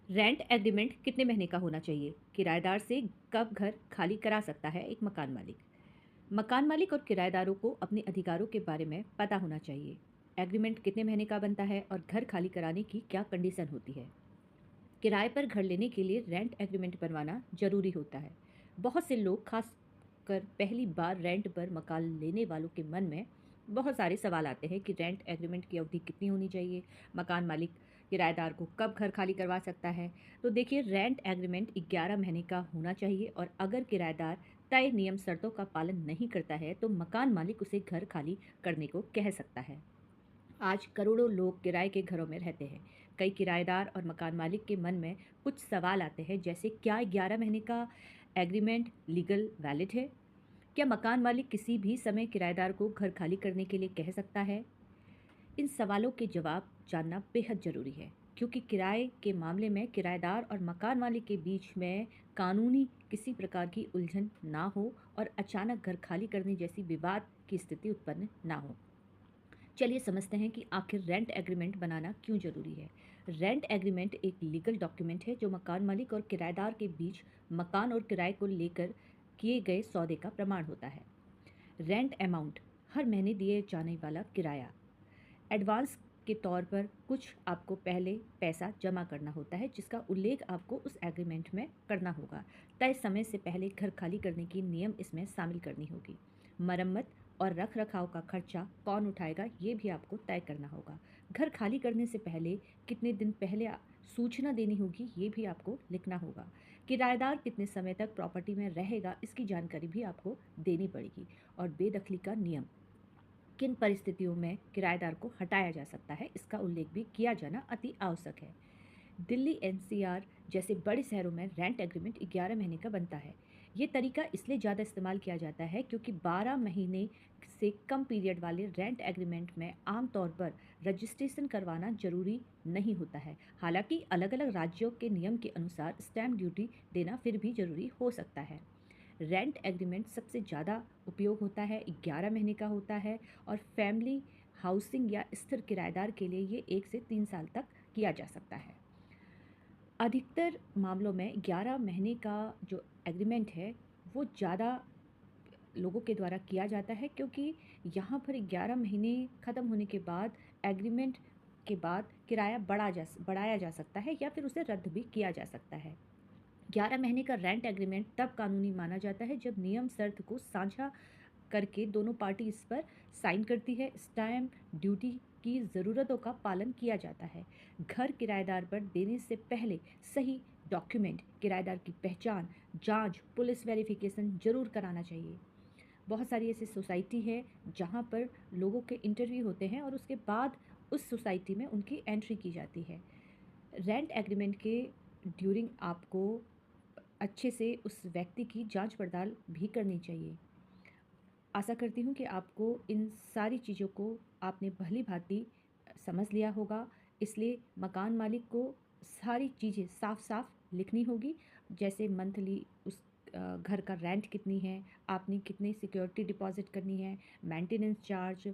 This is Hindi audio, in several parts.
रेंट एग्रीमेंट कितने महीने का होना चाहिए? किराएदार से कब घर खाली करा सकता है एक मकान मालिक? मकान मालिक और किराएदारों को अपने अधिकारों के बारे में पता होना चाहिए। एग्रीमेंट कितने महीने का बनता है और घर खाली कराने की क्या कंडीशन होती है? किराए पर घर लेने के लिए रेंट एग्रीमेंट बनवाना जरूरी होता है। बहुत से लोग, खास कर पहली बार रेंट पर मकान लेने वालों के मन में बहुत सारे सवाल आते हैं कि रेंट एग्रीमेंट की अवधि कितनी होनी चाहिए, मकान मालिक किराएदार को कब घर खाली करवा सकता है। तो देखिए, रेंट एग्रीमेंट 11 महीने का होना चाहिए और अगर किराएदार तय नियम शर्तों का पालन नहीं करता है तो मकान मालिक उसे घर खाली करने को कह सकता है। आज करोड़ों लोग किराए के घरों में रहते हैं। कई किराएदार और मकान मालिक के मन में कुछ सवाल आते हैं, जैसे क्या 11 महीने का एग्रीमेंट लीगल वैलिड है? क्या मकान मालिक किसी भी समय किराएदार को घर खाली करने के लिए कह सकता है? इन सवालों के जवाब जानना बेहद ज़रूरी है, क्योंकि किराए के मामले में किराएदार और मकान मालिक के बीच में कानूनी किसी प्रकार की उलझन ना हो और अचानक घर खाली करने जैसी विवाद की स्थिति उत्पन्न ना हो। चलिए समझते हैं कि आखिर रेंट एग्रीमेंट बनाना क्यों ज़रूरी है। रेंट एग्रीमेंट एक लीगल डॉक्यूमेंट है जो मकान मालिक और किराएदार के बीच मकान और किराए को लेकर किए गए सौदे का प्रमाण होता है। रेंट अमाउंट, हर महीने दिए जाने वाला किराया। एडवांस के तौर पर कुछ आपको पहले पैसा जमा करना होता है, जिसका उल्लेख आपको उस एग्रीमेंट में करना होगा। तय समय से पहले घर खाली करने की नियम इसमें शामिल करनी होगी। मरम्मत और रख रखाव का खर्चा कौन उठाएगा, ये भी आपको तय करना होगा। घर खाली करने से पहले कितने दिन पहले सूचना देनी होगी, ये भी आपको लिखना होगा। किराएदार कितने समय तक प्रॉपर्टी में रहेगा, इसकी जानकारी भी आपको देनी पड़ेगी। और बेदखली का नियम, किन परिस्थितियों में किराएदार को हटाया जा सकता है, इसका उल्लेख भी किया जाना अति आवश्यक है। दिल्ली एनसीआर जैसे बड़े शहरों में रेंट एग्रीमेंट 11 महीने का बनता है। ये तरीका इसलिए ज़्यादा इस्तेमाल किया जाता है क्योंकि 12 महीने से कम पीरियड वाले रेंट एग्रीमेंट में आमतौर पर रजिस्ट्रेशन करवाना जरूरी नहीं होता है। हालांकि अलग अलग राज्यों के नियम के अनुसार स्टैम्प ड्यूटी देना फिर भी जरूरी हो सकता है। रेंट एग्रीमेंट सबसे ज़्यादा उपयोग होता है 11 महीने का होता है और फैमिली हाउसिंग या स्थिर किराएदार के लिए ये 1 से 3 साल तक किया जा सकता है। अधिकतर मामलों में 11 महीने का जो एग्रीमेंट है वो ज़्यादा लोगों के द्वारा किया जाता है, क्योंकि यहाँ पर 11 महीने ख़त्म होने के बाद एग्रीमेंट के बाद किराया बढ़ाया जा सकता है या फिर उसे रद्द भी किया जा सकता है। 11 महीने का रेंट एग्रीमेंट तब कानूनी माना जाता है जब नियम शर्त को साझा करके दोनों पार्टी इस पर साइन करती है। स्टैम्प ड्यूटी की ज़रूरतों का पालन किया जाता है। घर किराएदार पर देने से पहले सही डॉक्यूमेंट, किराएदार की पहचान, जांच, पुलिस वेरिफिकेशन जरूर कराना चाहिए। बहुत सारी ऐसी सोसाइटी है जहाँ पर लोगों के इंटरव्यू होते हैं और उसके बाद उस सोसाइटी में उनकी एंट्री की जाती है। रेंट एग्रीमेंट के ड्यूरिंग आपको अच्छे से उस व्यक्ति की जांच पड़ताल भी करनी चाहिए। आशा करती हूँ कि आपको इन सारी चीज़ों को आपने भली भांति समझ लिया होगा। इसलिए मकान मालिक को सारी चीज़ें साफ साफ लिखनी होगी, जैसे मंथली उस घर का रेंट कितनी है, आपने कितनी सिक्योरिटी डिपॉजिट करनी है, मेंटेनेंस चार्ज,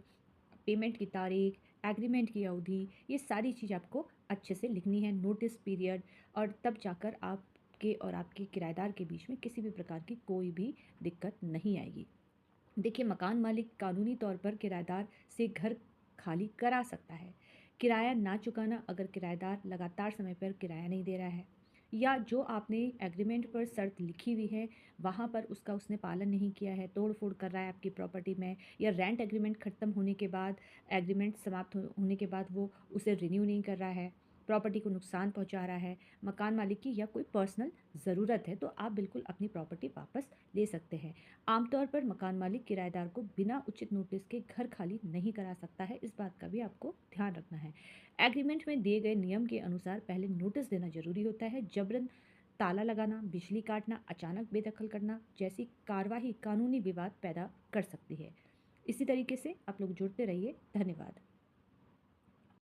पेमेंट की तारीख, एग्रीमेंट की अवधि, ये सारी चीज़ आपको अच्छे से लिखनी है, नोटिस पीरियड। और तब जाकर आपके और आपके किराएदार के बीच में किसी भी प्रकार की कोई भी दिक्कत नहीं आएगी। देखिए, मकान मालिक कानूनी तौर पर किराएदार से घर खाली करा सकता है। किराया ना चुकाना, अगर किराएदार लगातार समय पर किराया नहीं दे रहा है या जो आपने एग्रीमेंट पर शर्त लिखी हुई है वहाँ पर उसका उसने पालन नहीं किया है, तोड़ फोड़ कर रहा है आपकी प्रॉपर्टी में, या रेंट एग्रीमेंट ख़त्म होने के बाद, एग्रीमेंट समाप्त होने के बाद वो उसे रिन्यू नहीं कर रहा है, प्रॉपर्टी को नुकसान पहुंचा रहा है, मकान मालिक की या कोई पर्सनल ज़रूरत है, तो आप बिल्कुल अपनी प्रॉपर्टी वापस ले सकते हैं। आमतौर पर मकान मालिक किराएदार को बिना उचित नोटिस के घर खाली नहीं करा सकता है, इस बात का भी आपको ध्यान रखना है। एग्रीमेंट में दिए गए नियम के अनुसार पहले नोटिस देना जरूरी होता है। जबरन ताला लगाना, बिजली काटना, अचानक बेदखल करना जैसी कार्रवाई कानूनी विवाद पैदा कर सकती है। इसी तरीके से आप लोग जुड़ते रहिए। धन्यवाद।